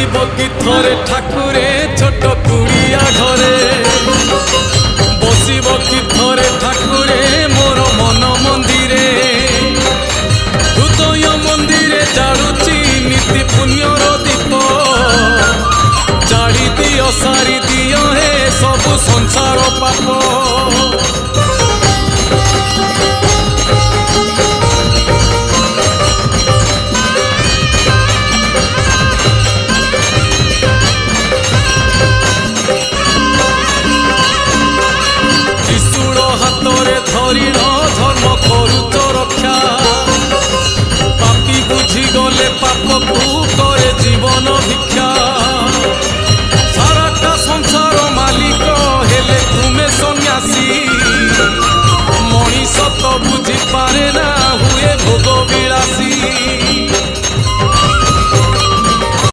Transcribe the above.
बसिब कि थरे ठाकुरे छोट कुड़िया घरे बसिब कि थरे ठाकुरे मोर मन मंदिरे हृदय मंदिरे जाड़ुची नीति पुण्यर दीप जाड़ी दियो सारी दियो हे सबु संसार पाप धरीण धर्म करुच रक्षा पापी बुझी गले पाप को करे जीवन भिक्षा।